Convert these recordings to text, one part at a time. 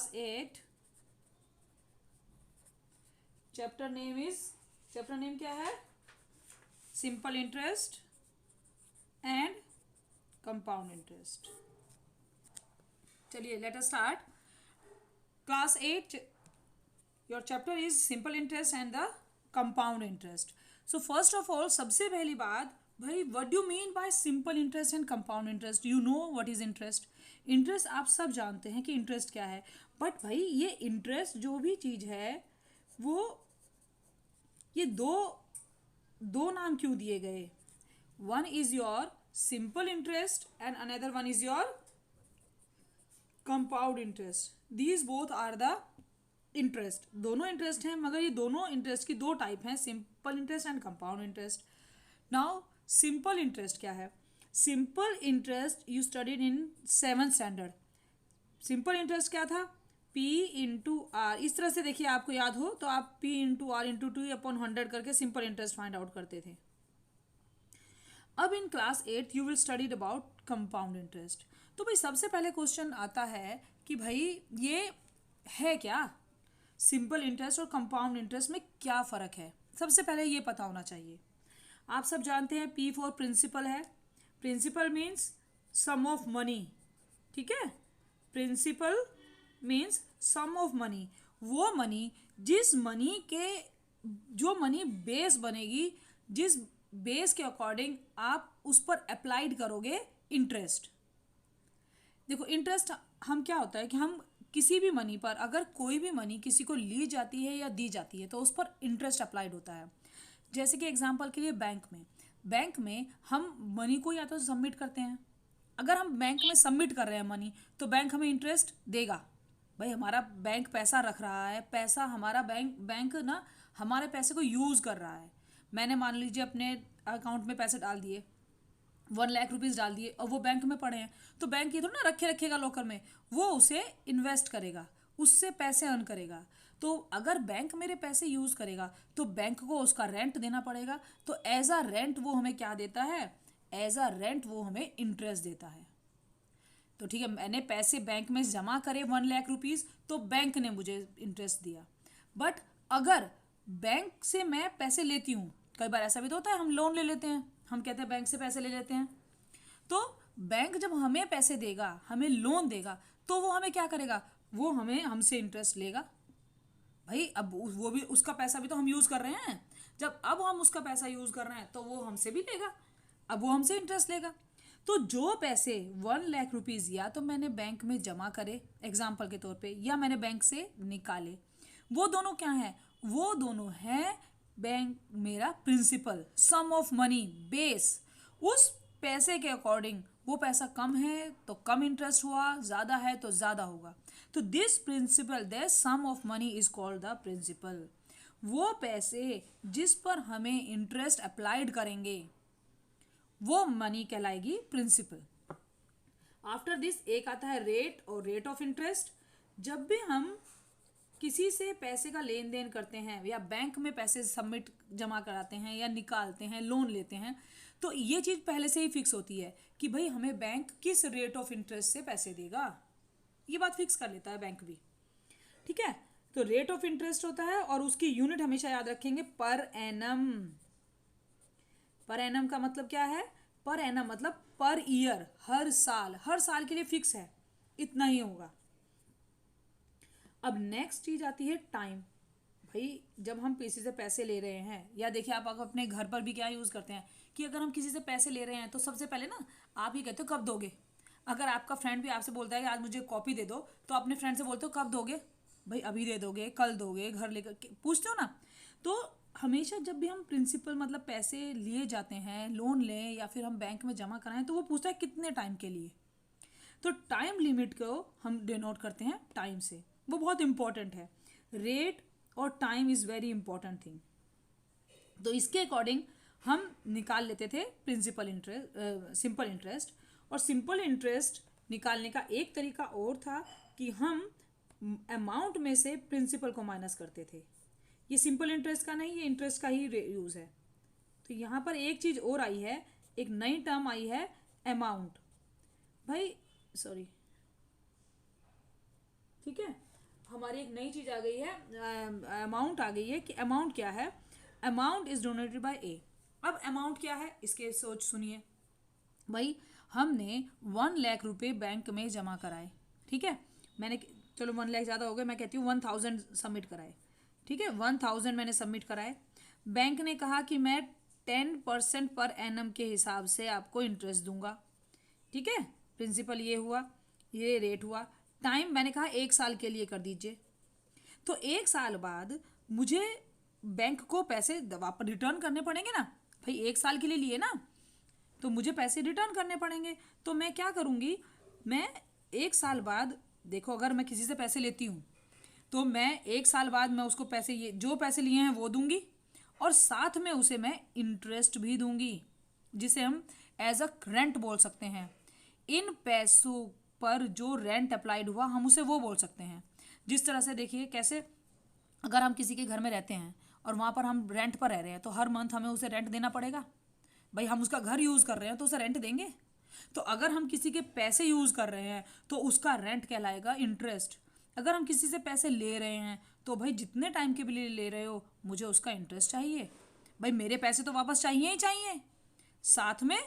Class 8 chapter name क्या है? Simple interest and compound interest. चलिए let us start. Class 8 your chapter is simple interest and the compound interest. So first of all, सबसे पहली बात भाई, what do mean by simple interest and compound interest? You know what is interest? Interest आप सब जानते हैं कि interest क्या है, बट भाई ये इंटरेस्ट जो भी चीज़ है वो ये दो नाम क्यों दिए गए? One is your simple interest and another one is your compound interest. These both are the interest. दोनों इंटरेस्ट हैं, मगर ये दोनों इंटरेस्ट की दो टाइप हैं, simple interest and compound interest. Now simple interest क्या है? Simple interest you studied in 7th standard. Simple interest क्या था? P into R. इस तरह से देखिए, आपको याद हो तो आप P इंटू आर इंटू 2/100 करके सिंपल इंटरेस्ट फाइंड आउट करते थे। अब in class 8 you will studied about compound interest. तो भाई सबसे पहले क्वेश्चन आता है कि भाई ये है क्या? सिंपल इंटरेस्ट और कंपाउंड इंटरेस्ट में क्या फ़र्क है? सबसे पहले ये पता होना चाहिए। आप सब जानते हैं P फॉर प्रिंसिपल है। Principal means sum of money, ठीक है? Principal means sum of money, वो मनी जिस मनी के जो मनी बेस बनेगी, जिस बेस के अकॉर्डिंग आप उस पर अप्लाइड करोगे इंटरेस्ट। देखो इंटरेस्ट हम क्या होता है कि हम किसी भी मनी पर, अगर कोई भी मनी किसी को ली जाती है या दी जाती है तो उस पर इंटरेस्ट अप्लाइड होता है। जैसे कि एग्जांपल के लिए बैंक में हम मनी को या तो सबमिट करते हैं। अगर हम बैंक में सबमिट कर रहे हैं मनी, तो बैंक हमें इंटरेस्ट देगा। भाई हमारा बैंक पैसा रख रहा है, पैसा हमारा बैंक ना हमारे पैसे को यूज़ कर रहा है। मैंने मान लीजिए अपने अकाउंट में पैसे डाल दिए, 1,00,000 रुपीज़ डाल दिए और वो बैंक में पड़े हैं, तो बैंक ये थोड़ा ना रखेगा लॉकर में, वो उसे इन्वेस्ट करेगा, उससे पैसे अर्न करेगा। तो अगर बैंक मेरे पैसे यूज़ करेगा तो बैंक को उसका रेंट देना पड़ेगा। तो एज अ रेंट वो हमें क्या देता है? एज अ रेंट वो हमें इंटरेस्ट देता है। तो ठीक है, मैंने पैसे बैंक में जमा करे 1,00,000 रुपीज़, तो बैंक ने मुझे इंटरेस्ट दिया। बट अगर बैंक से मैं पैसे लेती हूँ, कई बार ऐसा भी तो होता है हम लोन ले लेते हैं, हम कहते हैं बैंक से पैसे ले लेते हैं, तो बैंक जब हमें पैसे देगा, हमें लोन देगा, तो वो हमें क्या करेगा? वो हमें हमसे इंटरेस्ट लेगा। भाई अब वो भी उसका पैसा भी तो हम यूज़ कर रहे हैं। जब अब हम उसका पैसा यूज़ कर रहे हैं तो वो हमसे भी लेगा, अब वो हमसे इंटरेस्ट लेगा। तो जो पैसे 1,00,000 रुपीज़ या तो मैंने बैंक में जमा करे एग्जाम्पल के तौर पे, या मैंने बैंक से निकाले, वो दोनों क्या हैं? वो दोनों हैं बैंक मेरा principal, sum of money, base. उस पैसे के अकॉर्डिंग वो पैसा कम है तो कम इंटरेस्ट हुआ, ज़्यादा है तो ज़्यादा होगा। तो this principal, this sum of money is called the principal. वो पैसे जिस पर हमें इंटरेस्ट अप्लाइड करेंगे वो मनी कहलाएगी प्रिंसिपल। आफ्टर दिस एक आता है रेट और रेट ऑफ इंटरेस्ट। जब भी हम किसी से पैसे का लेन देन करते हैं या बैंक में पैसे सबमिट जमा कराते हैं या निकालते हैं, लोन लेते हैं, तो ये चीज़ पहले से ही फिक्स होती है कि भाई हमें बैंक किस रेट ऑफ इंटरेस्ट से पैसे देगा। ये बात फिक्स कर लेता है बैंक भी, ठीक है? तो रेट ऑफ इंटरेस्ट होता है और उसकी यूनिट हमेशा याद रखेंगे, पर एनम। पर एनम का मतलब क्या है? पर एनम मतलब पर ईयर, हर साल के लिए फिक्स है, इतना ही होगा। अब नेक्स्ट चीज आती है टाइम। भाई जब हम किसी से पैसे ले रहे हैं, या देखिए आप अगर अपने घर पर भी क्या यूज़ करते हैं कि अगर हम किसी से पैसे ले रहे हैं तो सबसे पहले ना आप ही कहते हो कब दोगे। अगर आपका फ्रेंड भी आपसे बोलता है कि आज मुझे कॉपी दे दो, तो अपने फ्रेंड से बोलते हो कब दोगे? भाई अभी दे दोगे, कल दोगे, घर लेकर पूछते हो ना। तो हमेशा जब भी हम प्रिंसिपल मतलब पैसे लिए जाते हैं, लोन लें या फिर हम बैंक में जमा कराएं, तो वो पूछता है कितने टाइम के लिए। तो टाइम लिमिट को हम डिनोट करते हैं टाइम से, वो बहुत इंपॉर्टेंट है। रेट और time is very important thing. तो इसके अकॉर्डिंग हम निकाल लेते थे प्रिंसिपल इंटरेस्ट, सिंपल इंटरेस्ट। और सिंपल इंटरेस्ट निकालने का एक तरीका और था कि हम अमाउंट में से प्रिंसिपल को माइनस करते थे। ये सिंपल इंटरेस्ट का नहीं, ये इंटरेस्ट का ही यूज़ है। तो यहाँ पर एक चीज़ और आई है, एक नई टर्म आई है, अमाउंट। भाई सॉरी, ठीक है, हमारी एक नई चीज आ गई है, अमाउंट आ गई है कि अमाउंट क्या है, अमाउंट इज डोनेटेड बाय ए। अब अमाउंट क्या है इसके सोच सुनिए भाई, हमने 1 लाख रुपए बैंक में जमा कराए, ठीक है, मैंने, चलो 1 लाख ज़्यादा हो गए, मैं कहती हूँ 1000 सबमिट कराए, ठीक है, 1000 मैंने सबमिट कराए। बैंक ने कहा कि मैं 10% पर एनम के हिसाब से आपको इंटरेस्ट दूंगा, ठीक है, प्रिंसिपल ये हुआ, ये रेट हुआ। टाइम मैंने कहा 1 साल के लिए कर दीजिए। तो 1 साल बाद मुझे बैंक को पैसे वापस रिटर्न करने पड़ेंगे ना भाई, 1 साल के लिए लिए ना, तो मुझे पैसे रिटर्न करने पड़ेंगे। तो मैं क्या करूँगी, मैं 1 साल बाद, देखो अगर मैं किसी से पैसे लेती हूँ तो मैं 1 साल बाद मैं उसको पैसे, ये जो पैसे लिए हैं वो दूंगी, और साथ में उसे मैं इंटरेस्ट भी दूंगी, जिसे हम एज अ रेंट बोल सकते हैं। इन पैसों पर जो रेंट अप्लाइड हुआ हम उसे वो बोल सकते हैं। जिस तरह से देखिए कैसे, अगर हम किसी के घर में रहते हैं और वहाँ पर हम रेंट पर रह रहे हैं तो हर मंथ हमें उसे रेंट देना पड़ेगा, भाई हम उसका घर यूज़ कर रहे हैं तो उसे रेंट देंगे। तो अगर हम किसी के पैसे यूज़ कर रहे हैं तो उसका रेंट कहलाएगा इंटरेस्ट। अगर हम किसी से पैसे ले रहे हैं तो भाई जितने टाइम के लिए ले रहे हो मुझे उसका इंटरेस्ट चाहिए, भाई मेरे पैसे तो वापस चाहिए ही चाहिए, साथ में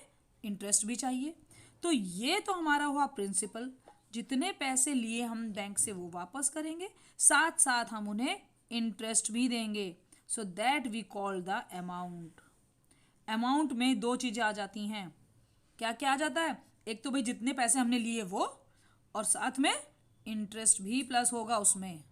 इंटरेस्ट भी चाहिए। तो ये तो हमारा हुआ प्रिंसिपल, जितने पैसे लिए हम बैंक से वो वापस करेंगे, साथ साथ हम उन्हें इंटरेस्ट भी देंगे। So that we call the amount. Amount में दो चीज़ें आ जाती हैं, क्या क्या आ जाता है, एक तो भाई जितने पैसे हमने लिए वो, और साथ में इंटरेस्ट भी प्लस होगा उसमें,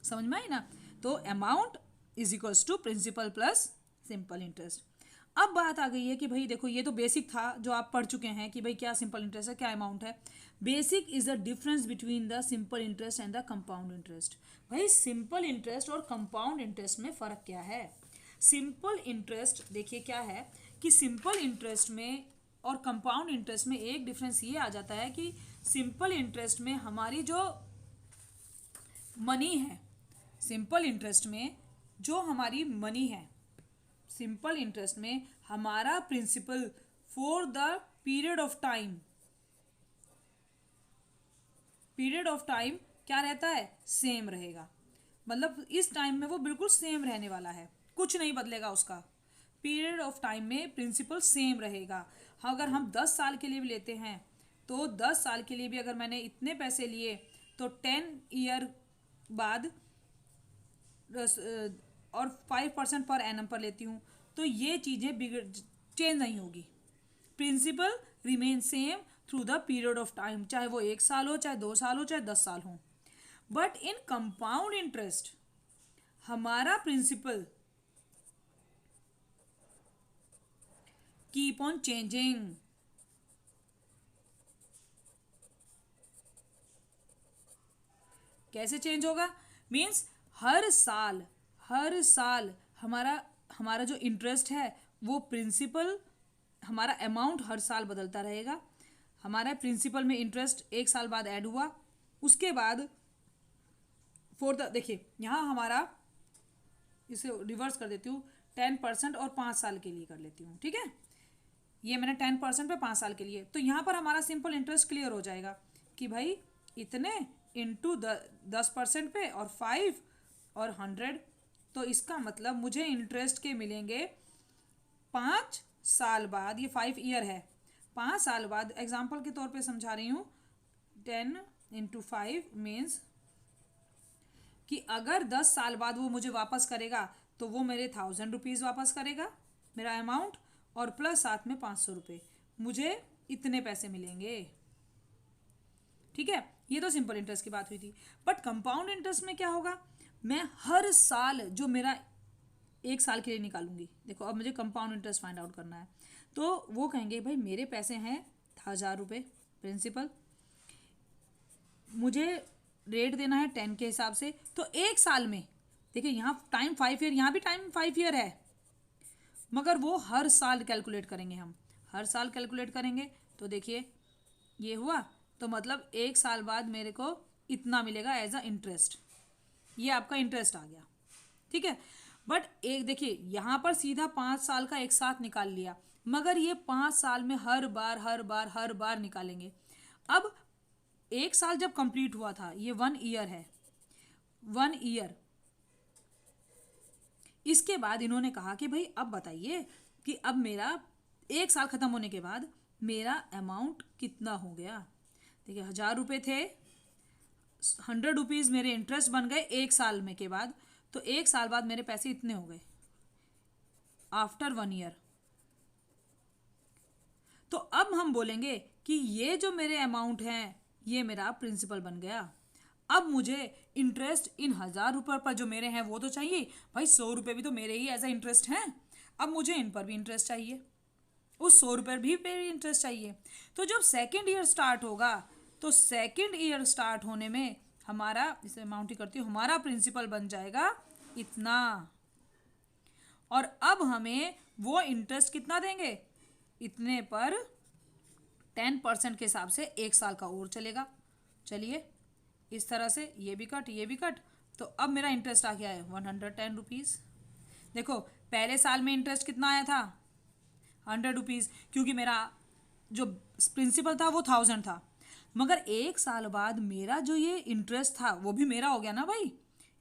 समझ में आई ना। तो amount is equals to principal plus simple interest. अब बात आ गई है कि भाई देखो ये तो बेसिक था जो आप पढ़ चुके हैं कि भाई क्या सिंपल इंटरेस्ट है क्या अमाउंट है। Basic is the difference between the simple interest and the compound interest. भाई सिंपल इंटरेस्ट और कंपाउंड इंटरेस्ट में फ़र्क क्या है। सिंपल इंटरेस्ट देखिए क्या है कि सिंपल इंटरेस्ट में और कंपाउंड इंटरेस्ट में एक डिफरेंस ये आ जाता है कि सिंपल इंटरेस्ट में हमारी जो मनी है, सिंपल इंटरेस्ट में जो हमारी मनी है, सिंपल इंटरेस्ट में हमारा principal for the period of time क्या रहता है, सेम रहेगा। मतलब इस टाइम में वो बिल्कुल सेम रहने वाला है, कुछ नहीं बदलेगा उसका। पीरियड ऑफ टाइम में प्रिंसिपल सेम रहेगा। अगर हम 10 साल के लिए भी लेते हैं तो 10 साल के लिए भी अगर मैंने इतने पैसे लिए तो 10 ईयर बाद और 5% पर एनम पर लेती हूँ तो ये चीज़ें बिगड़ चेंज नहीं होगी। Principal remain same through the period of time, चाहे वो 1 साल हो, चाहे 2 साल हो, चाहे 10 साल हो। बट इन कंपाउंड इंटरेस्ट हमारा प्रिंसिपल कीप ऑन चेंजिंग। कैसे चेंज होगा, मीन्स हर साल हमारा जो इंटरेस्ट है वो प्रिंसिपल, हमारा अमाउंट हर साल बदलता रहेगा। हमारा प्रिंसिपल में इंटरेस्ट 1 साल बाद ऐड हुआ, उसके बाद देखिए यहाँ हमारा, इसे रिवर्स कर देती हूँ, 10% और 5 साल के लिए कर लेती हूँ, ठीक है, ये मैंने 10% पे 5 साल के लिए, तो यहाँ पर हमारा सिंपल इंटरेस्ट क्लियर हो जाएगा कि भाई इतने इंटू 10% पे और 5 और 100, तो इसका मतलब मुझे इंटरेस्ट के मिलेंगे 5 साल बाद, ये 5 ईयर है, 5 साल बाद एग्जाम्पल के तौर पे समझा रही हूँ, 10 × 5 मीन्स कि अगर 10 साल बाद वो मुझे वापस करेगा तो वो मेरे 1000 रुपीज़ वापस करेगा मेरा अमाउंट, और प्लस साथ में 500 रुपये, मुझे इतने पैसे मिलेंगे, ठीक है। ये तो सिंपल इंटरेस्ट की बात हुई थी। बट कंपाउंड इंटरेस्ट में क्या होगा, मैं हर साल जो मेरा 1 साल के लिए निकालूंगी, देखो अब मुझे कंपाउंड इंटरेस्ट फाइंड आउट करना है, तो वो कहेंगे भाई मेरे पैसे हैं 1000 रुपये प्रिंसिपल, मुझे रेट देना है 10 के हिसाब से, तो 1 साल में देखिए यहाँ टाइम 5 ईयर, यहाँ भी टाइम 5 ईयर है, मगर वो हर साल कैलकुलेट करेंगे, हम हर साल कैलकुलेट करेंगे। तो देखिए ये हुआ, तो मतलब 1 साल बाद मेरे को इतना मिलेगा एज अ इंटरेस्ट, ये आपका इंटरेस्ट आ गया, ठीक है। बट एक देखिए यहाँ पर सीधा 5 साल का एक साथ निकाल लिया, मगर ये 5 साल में हर बार निकालेंगे। अब एक साल जब कंप्लीट हुआ था, ये 1 ईयर है, 1 ईयर, इसके बाद इन्होंने कहा कि भाई अब बताइए कि अब मेरा एक साल खत्म होने के बाद मेरा अमाउंट कितना हो गया। देखिए 1000 रुपये थे, 100 रुपीज़ मेरे इंटरेस्ट बन गए एक साल में के बाद, तो एक साल बाद मेरे पैसे इतने हो गए आफ्टर 1 ईयर। तो अब हम बोलेंगे कि ये जो मेरे अमाउंट हैं ये मेरा प्रिंसिपल बन गया। अब मुझे इंटरेस्ट इन 1000 रुपये पर जो मेरे हैं वो तो चाहिए भाई, 100 रुपये भी तो मेरे ही एज अ इंटरेस्ट हैं, अब मुझे इन पर भी इंटरेस्ट चाहिए, उस 100 रुपये भी पे इंटरेस्ट चाहिए। तो जब सेकेंड ईयर स्टार्ट होगा तो सेकेंड ईयर स्टार्ट होने में हमारा, इसे अमाउंट ही करती हूँ, हमारा प्रिंसिपल बन जाएगा इतना, और अब हमें वो इंटरेस्ट कितना देंगे, इतने पर 10% के हिसाब से एक साल का और चलेगा। चलिए इस तरह से ये भी कट, ये भी कट, तो अब मेरा इंटरेस्ट आ गया है 110 रुपीज़। देखो पहले साल में इंटरेस्ट कितना आया था 100 रुपीज़, क्योंकि मेरा जो प्रिंसिपल था वो 1000 था, मगर एक साल बाद मेरा जो ये इंटरेस्ट था वो भी मेरा हो गया ना भाई।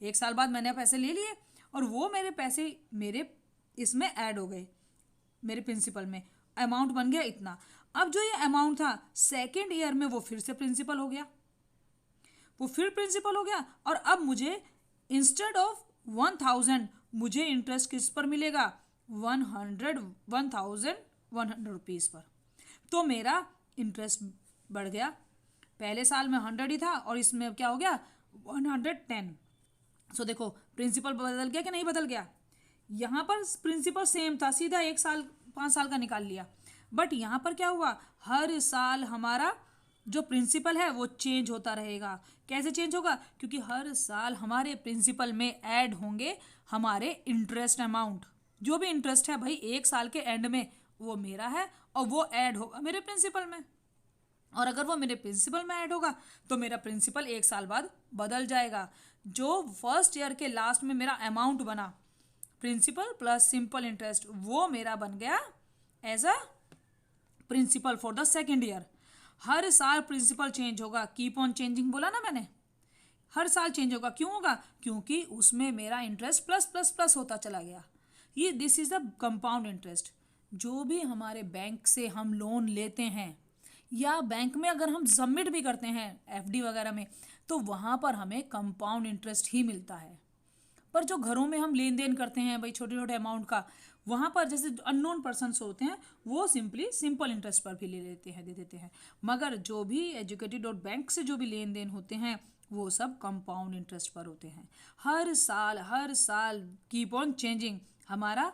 एक साल बाद मैंने पैसे ले लिए और वो मेरे पैसे मेरे इसमें ऐड हो गए, मेरे प्रिंसिपल में अमाउंट बन गया इतना। अब जो ये अमाउंट था सेकेंड ईयर में वो फिर से प्रिंसिपल हो गया, वो फिर प्रिंसिपल हो गया, और अब मुझे इंस्टेड ऑफ 1000 मुझे इंटरेस्ट किस पर मिलेगा 1100 रुपीज़ पर। तो मेरा इंटरेस्ट बढ़ गया, पहले साल में 100 ही था और इसमें क्या हो गया 110। सो देखो प्रिंसिपल बदल गया कि नहीं बदल गया। यहाँ पर प्रिंसिपल सेम था, सीधा एक साल 5 साल का निकाल लिया, बट यहाँ पर क्या हुआ, हर साल हमारा जो प्रिंसिपल है वो चेंज होता रहेगा। कैसे चेंज होगा, क्योंकि हर साल हमारे प्रिंसिपल में ऐड होंगे हमारे इंटरेस्ट अमाउंट, जो भी इंटरेस्ट है भाई एक साल के एंड में वो मेरा है और वो ऐड होगा मेरे प्रिंसिपल में, और अगर वो मेरे प्रिंसिपल में ऐड होगा तो मेरा प्रिंसिपल एक साल बाद बदल जाएगा। जो फर्स्ट ईयर के लास्ट में मेरा अमाउंट बना प्रिंसिपल प्लस सिंपल इंटरेस्ट, वो मेरा बन गया as a principal for the second year. हर साल प्रिंसिपल चेंज होगा, कीप ऑन चेंजिंग बोला ना मैंने, हर साल चेंज होगा। क्यों होगा, क्योंकि उसमें मेरा इंटरेस्ट प्लस प्लस प्लस होता चला गया। ये this is the compound interest. जो भी हमारे बैंक से हम लोन लेते हैं या बैंक में अगर हम सबमिट भी करते हैं एफडी वगैरह में, तो वहाँ पर हमें कंपाउंड इंटरेस्ट ही मिलता है। पर जो घरों में हम लेन देन करते हैं भाई छोटे छोटे अमाउंट का, वहाँ पर जैसे अननोन पर्सनस होते हैं वो सिंपली सिंपल इंटरेस्ट पर भी ले लेते हैं, दे देते हैं। मगर जो भी एजुकेटेड और बैंक से जो भी लेन देन होते हैं वो सब कंपाउंड इंटरेस्ट पर होते हैं। हर साल कीप ऑन चेंजिंग, हमारा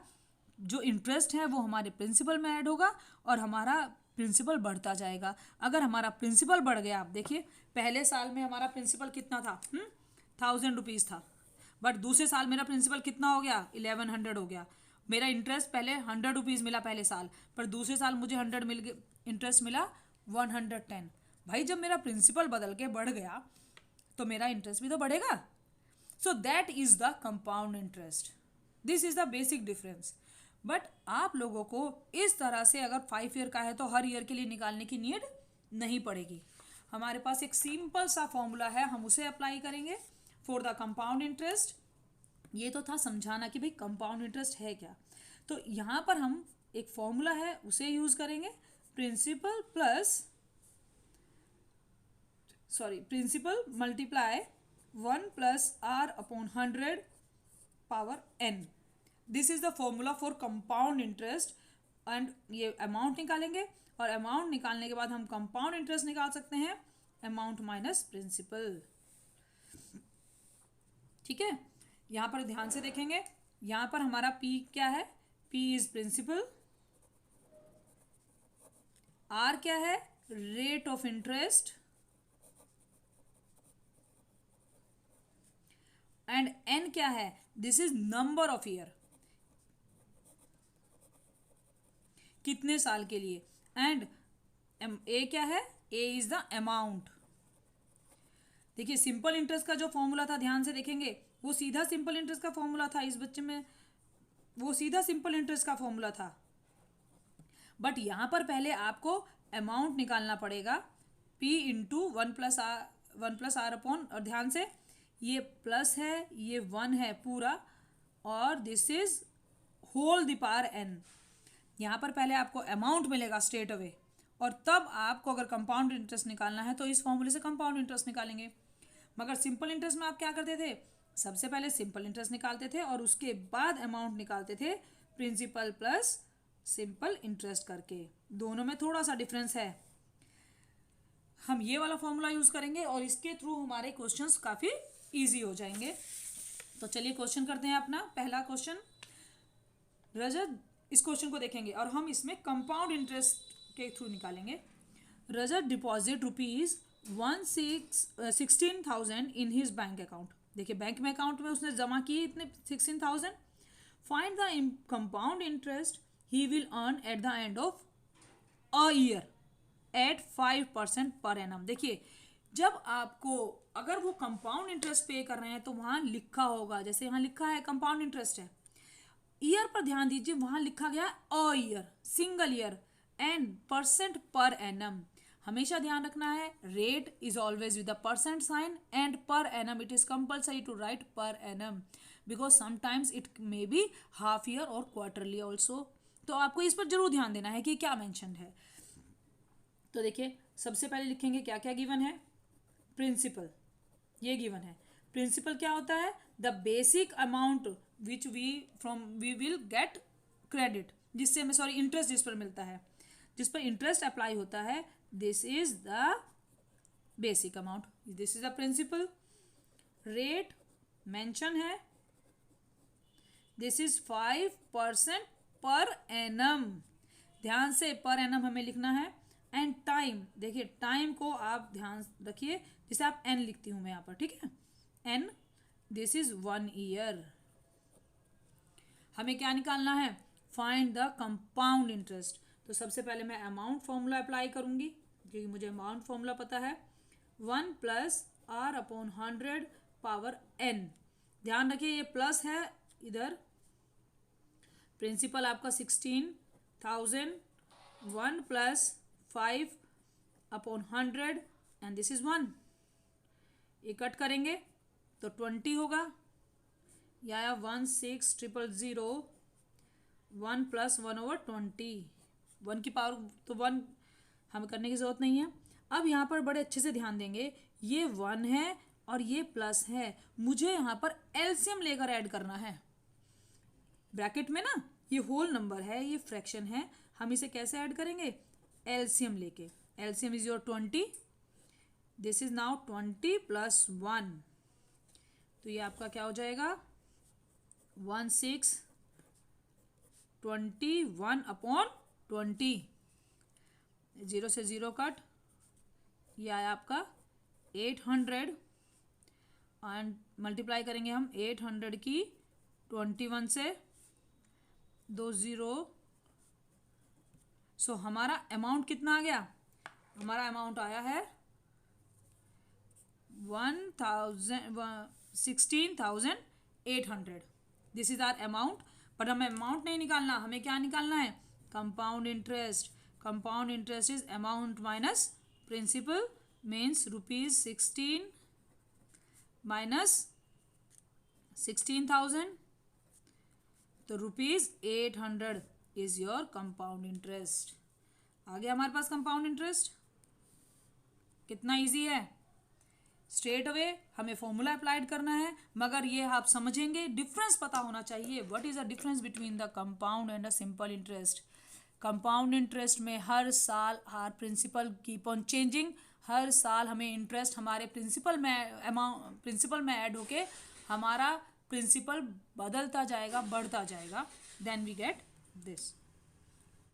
जो इंटरेस्ट है वो हमारे प्रिंसिपल में ऐड होगा और हमारा प्रिंसिपल बढ़ता जाएगा। अगर हमारा प्रिंसिपल बढ़ गया, आप देखिए पहले साल में हमारा प्रिंसिपल कितना था 1000 रुपीज़ था, बट दूसरे साल मेरा प्रिंसिपल कितना हो गया 1100 हो गया। मेरा इंटरेस्ट पहले 100 रुपीज़ मिला पहले साल, पर दूसरे साल मुझे 100 मिल गया, इंटरेस्ट मिला 110। भाई जब मेरा प्रिंसिपल बदल के बढ़ गया तो मेरा इंटरेस्ट भी तो बढ़ेगा। So that is the compound interest, this is the basic difference. But आप लोगों को इस तरह से अगर 5 ईयर का है तो हर ईयर के लिए निकालने की नीड नहीं पड़ेगी। हमारे पास एक सिंपल सा फॉर्मूला है, हम उसे अप्लाई करेंगे फॉर द कंपाउंड इंटरेस्ट। ये तो था समझाना कि भाई कंपाउंड इंटरेस्ट है क्या। तो यहाँ पर हम एक फॉर्मूला है उसे यूज़ करेंगे, principal multiply 1 + r/100 power n। This is the formula for compound interest. And ये अमाउंट निकालेंगे और अमाउंट निकालने के बाद हम कंपाउंड इंटरेस्ट निकाल सकते हैं, अमाउंट माइनस प्रिंसिपल। ठीक है, यहाँ पर ध्यान से देखेंगे, यहाँ पर हमारा P क्या है, P इज प्रिंसिपल, R क्या है rate of interest, and N क्या है, this is number of year, कितने साल के लिए, एंड A क्या है, A इज द अमाउंट। देखिए सिंपल इंटरेस्ट का जो फॉर्मूला था ध्यान से देखेंगे वो सीधा सिंपल इंटरेस्ट का फॉर्मूला था, इस बच्चे में वो सीधा सिंपल इंटरेस्ट का फॉर्मूला था। बट यहाँ पर पहले आपको अमाउंट निकालना पड़ेगा P into 1 plus R upon, और ध्यान से ये प्लस है, ये 1 है पूरा, और this is whole the power n। यहाँ पर पहले आपको अमाउंट मिलेगा स्ट्रेट अवे, और तब आपको अगर कंपाउंड इंटरेस्ट निकालना है तो इस फॉर्मूले से कंपाउंड इंटरेस्ट निकालेंगे। मगर सिंपल इंटरेस्ट में आप क्या करते थे, सबसे पहले सिंपल इंटरेस्ट निकालते थे और उसके बाद अमाउंट निकालते थे प्रिंसिपल प्लस सिंपल इंटरेस्ट करके। दोनों में थोड़ा सा डिफरेंस है। हम ये वाला फॉर्मूला यूज करेंगे और इसके थ्रू हमारे क्वेश्चंस काफ़ी इजी हो जाएंगे। तो चलिए क्वेश्चन करते हैं अपना पहला क्वेश्चन। रजत, इस क्वेश्चन को देखेंगे और हम इसमें कंपाउंड इंटरेस्ट के थ्रू निकालेंगे। Rajat deposit rupees 16,000 in his bank account. देखिए बैंक में अकाउंट में उसने जमा किए इतने 16,000। Find the compound interest he will earn at the end of a year at 5% per annum. देखिए जब आपको अगर वो कंपाउंड इंटरेस्ट पे कर रहे हैं तो वहाँ लिखा होगा, जैसे यहाँ लिखा है कंपाउंड इंटरेस्ट है, ईयर पर ध्यान दीजिए, वहाँ लिखा गया a year, single year, and percent per annum. हमेशा ध्यान रखना है rate is always with the percent sign, and per annum it is compulsory to write per annum because sometimes it may be half year और quarterly also. तो आपको इस पर जरूर ध्यान देना है कि क्या मैंशन है। तो देखिए सबसे पहले लिखेंगे क्या क्या गिवन है। प्रिंसिपल, ये गिवन है। प्रिंसिपल क्या होता है, the basic amount which we will get credit, जिससे हमें इंटरेस्ट जिस पर मिलता है, जिस पर इंटरेस्ट अप्लाई होता है, this is the basic amount, this is the principal. Rate mention है, दिस इज 5% पर एनम, ध्यान से पर एनम हमें लिखना है। एंड टाइम, देखिए टाइम को आप ध्यान रखिए, जिसे आप एन लिखती हूं मैं यहाँ पर, ठीक है, एन, दिस इज 1 ईयर। हमें क्या निकालना है, फाइंड द कंपाउंड इंटरेस्ट। तो सबसे पहले मैं अमाउंट फॉर्मूला अप्लाई करूंगी क्योंकि मुझे अमाउंट फॉर्मूला पता है, 1 plus R upon 100 power N. ध्यान रखिए ये प्लस है इधर, प्रिंसिपल आपका 16,000, 1 plus 5 upon 100 and this is 1। ये कट करेंगे तो 20 होगा, या 16,000, 1 प्लस 1/20, 1 की पावर तो 1 हमें करने की ज़रूरत नहीं है। अब यहाँ पर बड़े अच्छे से ध्यान देंगे, ये 1 है और ये प्लस है, मुझे यहाँ पर एलसीएम लेकर ऐड करना है। ब्रैकेट में ना ये होल नंबर है, ये फ्रैक्शन है, हम इसे कैसे ऐड करेंगे, एलसीएम लेके। LCM is your 20, this is now 20 plus 1, तो ये आपका क्या हो जाएगा, 1621/20, 0 से 0 कट, ये आया आपका 800, एंड मल्टीप्लाई करेंगे हम 800 की 21 से, 2 0। सो हमारा अमाउंट कितना आ गया, हमारा अमाउंट आया है 16,800। दिस इज आर अमाउंट, पर हमें अमाउंट नहीं निकालना, हमें क्या निकालना है, compound interest. Compound interest is amount minus principal, means ₹16 minus 16,000, तो ₹800 इज योर कंपाउंड इंटरेस्ट। आ गया हमारे पास कंपाउंड इंटरेस्ट। कितना इजी है, स्ट्रेट अवे हमें फॉर्मूला अप्लाइड करना है, मगर ये आप समझेंगे, डिफरेंस पता होना चाहिए, what is the difference between the compound and the simple interest. Compound interest में हर साल हर प्रिंसिपल कीप ऑन चेंजिंग, हर साल हमें इंटरेस्ट हमारे प्रिंसिपल में ऐड होके हमारा प्रिंसिपल बदलता जाएगा, बढ़ता जाएगा, देन वी गेट this।